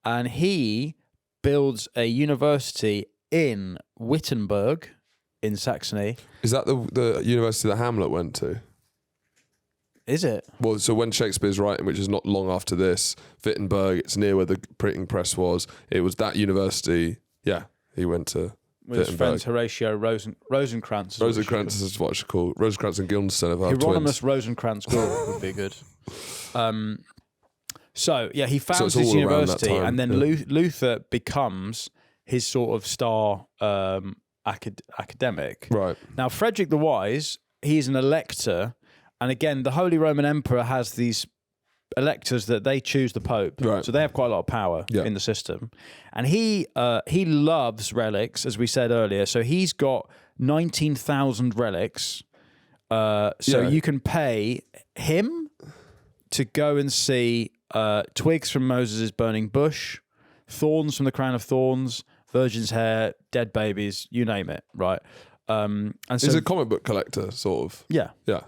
and he builds a university in Wittenberg in Saxony. Is that the university that Hamlet went to? Is it? Well, so when Shakespeare's writing, which is not long after this, Wittenberg, it's near where the printing press was. It was that university. Yeah, he went to With his friends Horatio Rosencrantz. Rosencrantz is what I should call Rosencrantz and Guildenstern of our Hieronymus twins. Rosencrantz Gould would be good. So yeah, he founds it's this all around that university, time, and then yeah. Luther becomes his sort of star academic. Right. Now, Frederick the Wise, he's an elector, and again, the Holy Roman Emperor has these electors that they choose the Pope, Right. so they have quite a lot of power Yeah. in the system. And he loves relics, as we said earlier. So he's got 19,000 relics. So you can pay him to go and see twigs from Moses' burning bush, thorns from the crown of thorns, virgin's hair, dead babies, you name it, right? And so He's a comic book collector, sort of. yeah, Yeah.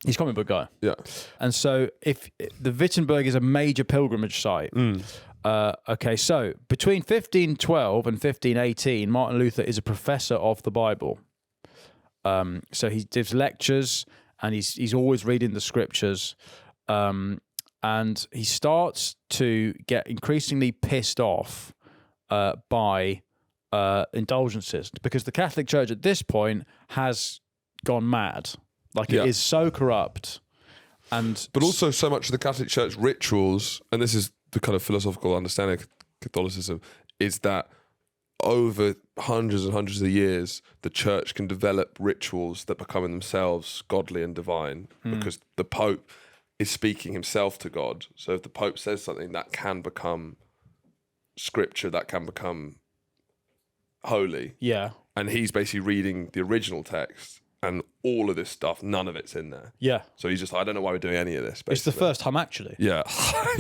he's a comic book guy. Yeah. And so if the Wittenberg is a major pilgrimage site. Okay, so between 1512 and 1518, Martin Luther is a professor of the Bible. So he gives lectures, and he's always reading the scriptures. And he starts to get increasingly pissed off by indulgences, because the Catholic Church at this point has gone mad. Like, it is so corrupt But also so much of the Catholic Church rituals, and this is the kind of philosophical understanding of Catholicism, is that over hundreds and hundreds of years, the church can develop rituals that become in themselves godly and divine because the Pope is speaking himself to God. So if the Pope says something, that can become scripture, that can become holy. Yeah. And he's basically reading the original text, and all of this stuff, none of it's in there. Yeah. So he's just, I don't know why we're doing any of this. Basically. It's the first hum actually. Yeah.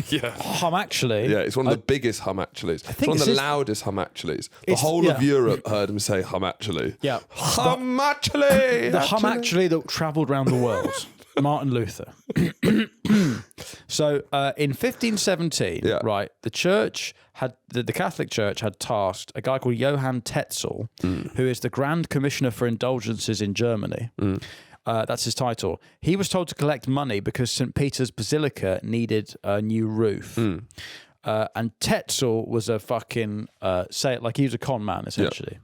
Yeah. Hum actually. Yeah, it's one of the biggest hum actuallys. It's one of the loudest hum actuallys. The whole of Europe heard him say hum actually. Yeah. Hum actually. The hum actually that travelled around the world. Martin Luther. So in 1517, right, the church had the Catholic Church had tasked a guy called Johann Tetzel, who is the Grand Commissioner for Indulgences in Germany. That's his title. He was told to collect money because St. Peter's Basilica needed a new roof. And Tetzel was a fucking he was a con man essentially.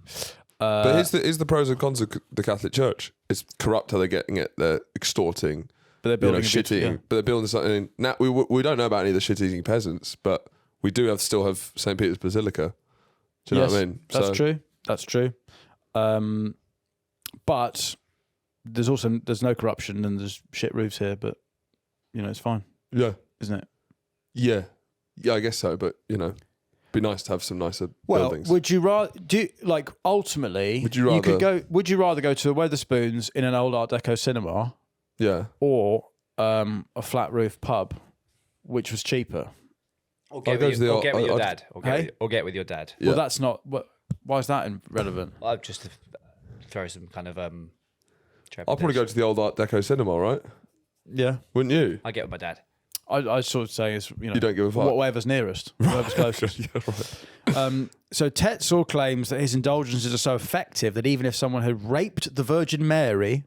But here's the pros and cons of the Catholic Church. It's corrupt how they're getting it. They're extorting. But they're building shit-eating. But they're building something. Now we don't know about any of the shit-eating peasants, but we do still have St. Peter's Basilica. Do you know what I mean? That's true. That's true. But there's no corruption and there's shit roofs here, but it's fine. Yeah. Isn't it? Yeah. Yeah, I guess so, but be nice to have some nicer buildings. Would you rather ultimately would you rather go to a Weatherspoons in an old Art Deco cinema? Yeah. Or a flat roof pub, which was cheaper. Or get with your dad. Or get with your dad. Yeah. Well, that's not. Why is that irrelevant? Well, just to throw some kind of. I'll probably go to the old Art Deco cinema, right? Yeah. Wouldn't you? I get with my dad. I sort of say is you don't give a fuck. Whatever's nearest, whatever's closest. Yeah, right. So Tetzel claims that his indulgences are so effective that even if someone had raped the Virgin Mary,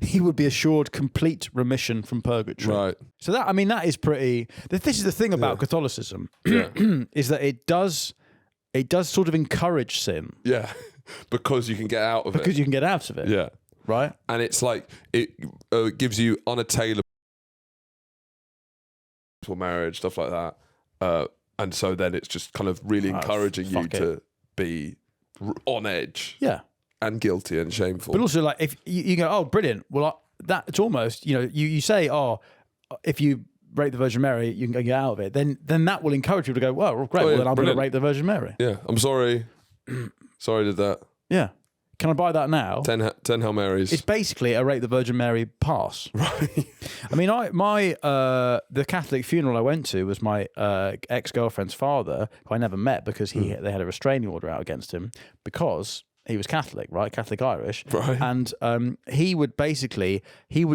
he would be assured complete remission from purgatory. Right. So that is pretty. This is the thing about Catholicism, is that it does sort of encourage sin. Yeah, because you can get out of it. Because you can get out of it. Yeah. Right. And it's like it gives you unattainable marriage, stuff like that, and so then it's just kind of really encouraging you to be on edge, and guilty and shameful. But also, like, if you go, oh, brilliant, well, it's almost, you say, oh, if you rape the Virgin Mary, you can get out of it. Then that will encourage you to go, well, great, then I'm going to rape the Virgin Mary. Yeah, I'm sorry, sorry, I did that. Yeah. Can I buy that now? 10 Hail Marys. It's basically a Rape the Virgin Mary pass. Right. I mean, the Catholic funeral I went to was my ex-girlfriend's father, who I never met because they had a restraining order out against him because he was Catholic, right? Catholic Irish. Right. And he would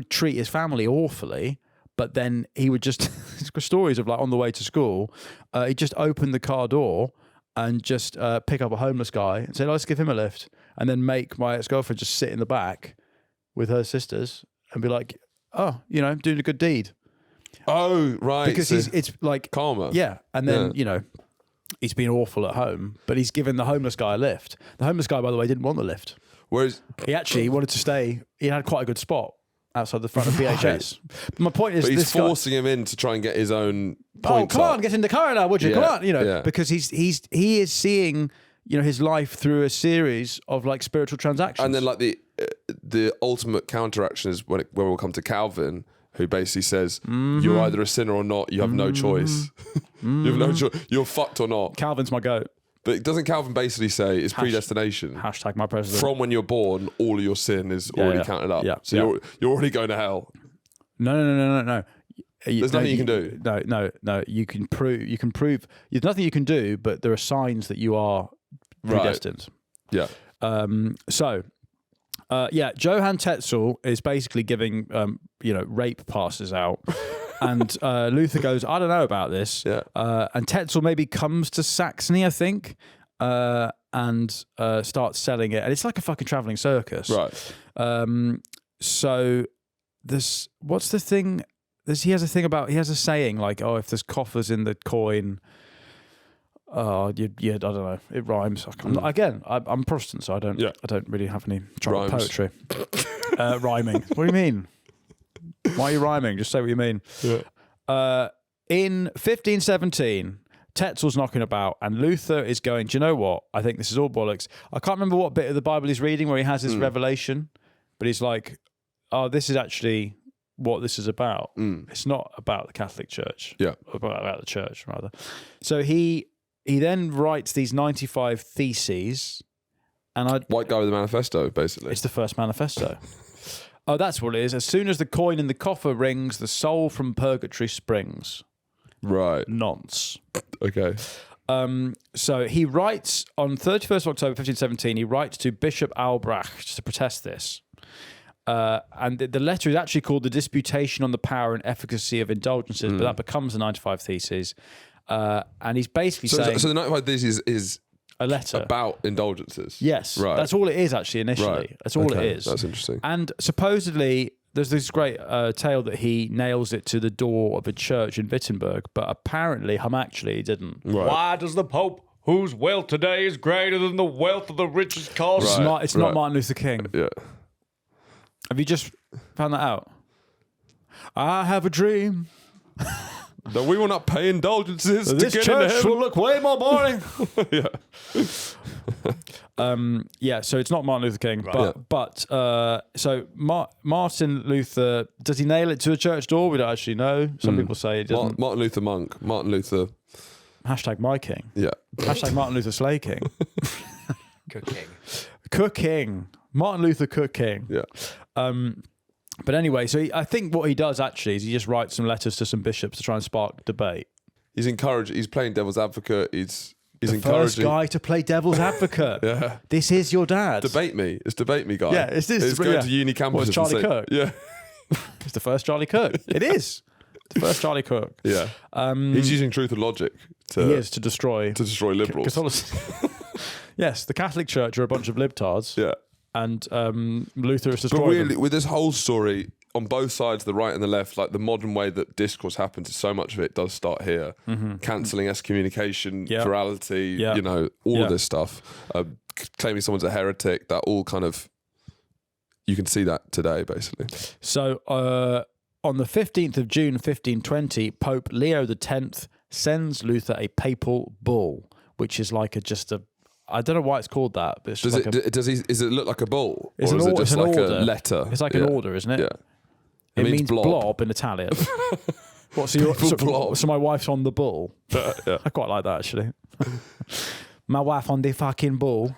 treat his family awfully, but then he would just, stories of like on the way to school, he'd just open the car door and just pick up a homeless guy and say, let's give him a lift. And then make my ex-girlfriend just sit in the back with her sisters and be like, oh, doing a good deed. Oh, right. Because it's like... karma. Yeah. And then, he's been awful at home, but he's given the homeless guy a lift. The homeless guy, by the way, didn't want the lift. Whereas... He wanted to stay... He had quite a good spot outside the front of PHS. But my point is... But he's forcing him in to try and get his own points come on, get in the car now, would you? Yeah. Come on, because he is seeing... his life through a series of like spiritual transactions. And then like the ultimate counteraction is when we'll come to Calvin, who basically says, you're either a sinner or not, you have no choice. You have no choice. You're fucked or not. Calvin's my goat. But doesn't Calvin basically say it's predestination? Hashtag my president. From when you're born, all of your sin is already counted up. Yeah. So you're already going to hell. No. There's nothing you can do. No. You can prove. There's nothing you can do, but there are signs that you are predestined. Right. Yeah. Johann Tetzel is basically giving rape passes out. And Luther goes, I don't know about this. Yeah. And Tetzel maybe comes to Saxony, I think, and starts selling it. And it's like a fucking traveling circus. Right. So what's the thing? He has a saying like, oh, if there's coffers in the coin, I don't know. It rhymes. I'm Protestant, so I don't really have any trouble with poetry. Rhyming. What do you mean? Why are you rhyming? Just say what you mean. Yeah. In 1517, Tetzel's knocking about, and Luther is going, do you know what? I think this is all bollocks. I can't remember what bit of the Bible he's reading where he has his revelation, but he's like, oh, this is actually what this is about. It's not about the Catholic Church. Yeah. About the church, rather. So he then writes these 95 theses, and White guy with a manifesto, basically. it's the First Manifesto. Oh, that's what it is. As soon as the coin in the coffer rings, the soul from purgatory springs. Right. Nonce. Okay. So he writes on 31st of October 1517, he writes to Bishop Albrecht to protest this. And the letter is actually called The Disputation on the Power and Efficacy of Indulgences, but that becomes the 95 Theses. And he's basically saying... So the 95 Theses is a letter about indulgences? Yes. Right. That's all it is, actually, initially. Right. That's all Okay. it is. That's interesting. And supposedly... There's this great tale that he nails it to the door of a church in Wittenberg, but apparently, he didn't. Right. Why does the Pope, whose wealth today is greater than the wealth of the richest cause? It's not Martin Luther King. Yeah. Have you just found that out? I have a dream. No, we will not pay indulgences This to get into church heaven. will look way more boring. Yeah. So it's not Martin Luther King, but so Martin Luther, does he nail it to a church door? We don't actually know. Some people say he doesn't. Martin Luther Monk. Martin Luther. Hashtag my king. Yeah. Hashtag Martin Luther Slay King. Cooking. Cooking. Martin Luther Cooking. Yeah. But anyway, so I think what he does actually is he just writes some letters to some bishops to try and spark debate. He's encouraged. He's playing devil's advocate. He's The encouraging. first guy to play devil's advocate. Yeah. This is your dad. Debate me. It's debate me, guy. Yeah, it's this. It's going to uni campuses. What, it's Charlie and say- Kirk? Yeah. It's the first Charlie Kirk. It is. The first Charlie Kirk. Yeah. He's using truth and logic He is to destroy liberals. Catholicism. Yes, the Catholic Church are a bunch of libtards. Yeah. And Luther is But destroying really, them. with this whole story, on both sides, the right and the left, like the modern way that discourse happens, so much of it does start here. Cancelling excommunication, Yeah. virality, Yeah. you know, all Yeah. of this stuff. Claiming someone's a heretic, that all kind of, you can see that today, basically. So on the 15th of June 1520, Pope Leo X sends Luther a papal bull, which is like I don't know why it's called that, but it's Does just does it look like a bull? It's or an is it order. just It's an like order. a letter? It's like an order, isn't it? Yeah. It means blob. blob. In Italian. What? So, blob. so my wife's on the bull. Yeah. I quite like that actually. My wife on the fucking bull.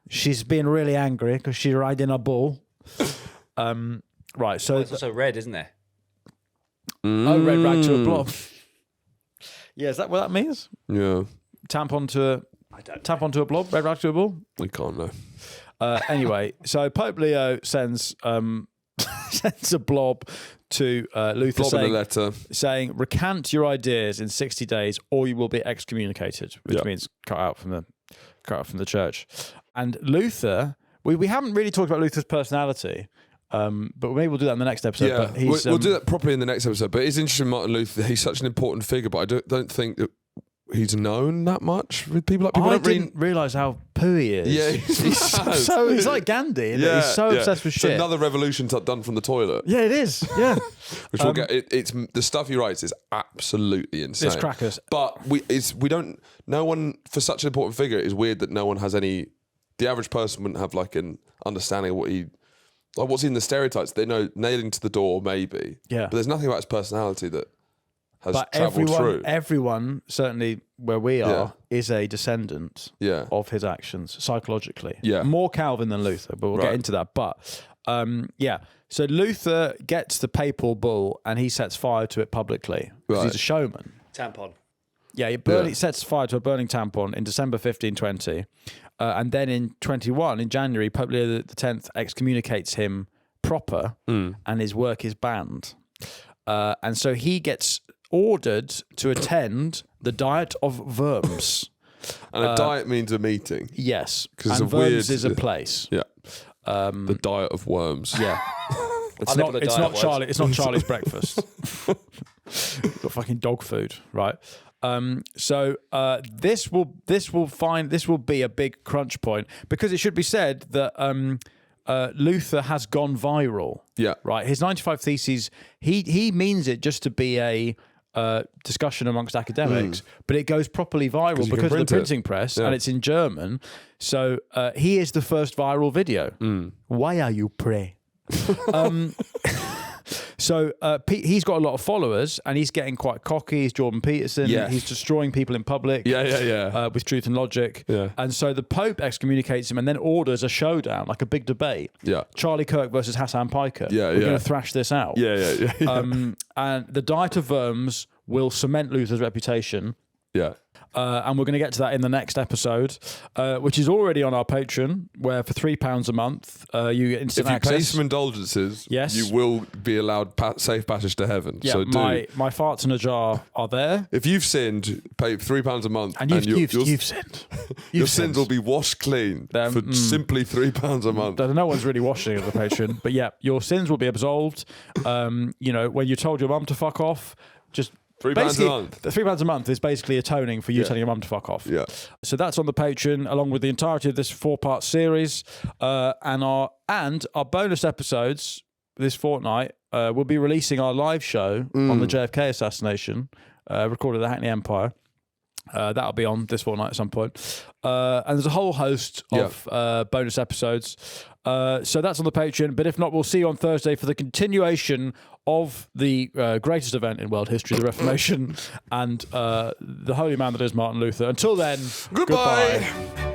She's been really angry because she's riding a bull. Right. So It's also red, isn't it? oh, red rag to a blob. Yeah, is that what that means? Yeah. Tampon to a blob. Red rag to a bull. We can't know. Anyway, so Pope Leo sends sends a blob to Luther Blob in a letter. saying, recant your ideas in 60 days or you will be excommunicated, which means cut out from the church. And Luther, we haven't really talked about Luther's personality, but maybe we'll do that in the next episode. Yeah, But he's, we'll do that properly in the next episode. But it's interesting, Martin Luther. He's such an important figure, but I don't think that he's known that much with people. Like people I don't didn't realise how poo he is. Yeah, he's like Gandhi. Isn't he? He's so obsessed with It's shit. another revolution done from the toilet. Yeah, it is. Yeah. Which we'll get. It's the stuff he writes is absolutely insane. It's crackers. But we don't. No one, for such an important figure, it's weird that no one has any. The average person wouldn't have like an understanding of what's in the stereotypes. They know nailing to the door, maybe. Yeah. But there's nothing about his personality that has But travelled through. everyone, certainly where we are, is a descendant Yeah. of his actions psychologically. Yeah. More Calvin than Luther, but we'll get Right. into that. But so Luther gets the papal bull and he sets fire to it publicly because he's Right. a showman. Tampon. Yeah, he sets fire to a burning tampon in December 1520. And then in 21, in January, Pope Leo X excommunicates him proper and his work is banned. And so he gets ordered to attend the Diet of Worms. And a diet means a meeting. Yes, 'Cause it's and a weird- Worms is a place. Yeah. The diet of worms. Yeah. It's live not. on the It's diet not of worms. Charlie. It's not Charlie's breakfast. Got fucking dog food, right? So this will be a big crunch point because it should be said that Luther has gone viral. Yeah. Right. His 95 Theses, he means it just to be a discussion amongst academics, but it goes properly viral you can because of the print it. printing press, Yeah. and it's in German. So he is the first viral video. Why are you pray? So he's got a lot of followers, and he's getting quite cocky. He's Jordan Peterson. Yes. He's destroying people in public. Yeah. With truth and logic. Yeah. And so the Pope excommunicates him and then orders a showdown, like a big debate. Yeah. Charlie Kirk versus Hassan Piker. Yeah, We're yeah. going to thrash this out. Yeah. And the Diet of Worms will cement Luther's reputation. Yeah. And we're going to get to that in the next episode, which is already on our Patreon, where for £3 a month, you get instant If you pay access. some indulgences, Yes. you will be allowed safe passage to heaven. Yeah, So do. my farts in a jar are there. If you've sinned, pay £3 a month, And you've your sinned. your sins will be washed clean for simply £3 a month. No one's really watching the Patreon, but yeah, your sins will be absolved. When you're told your mum to fuck off, just £3 a basically, month. The £3 a month is basically atoning for you telling your mum to fuck off. Yeah. So that's on the Patreon, along with the entirety of this 4-part series, and our bonus episodes this fortnight. We'll be releasing our live show on the JFK assassination, recorded at the Hackney Empire. That'll be on this fortnight at some point. And there's a whole host of bonus episodes. So that's on the Patreon. But if not, we'll see you on Thursday for the continuation of the greatest event in world history, the Reformation, and the holy man that is Martin Luther. Until then, Goodbye. goodbye.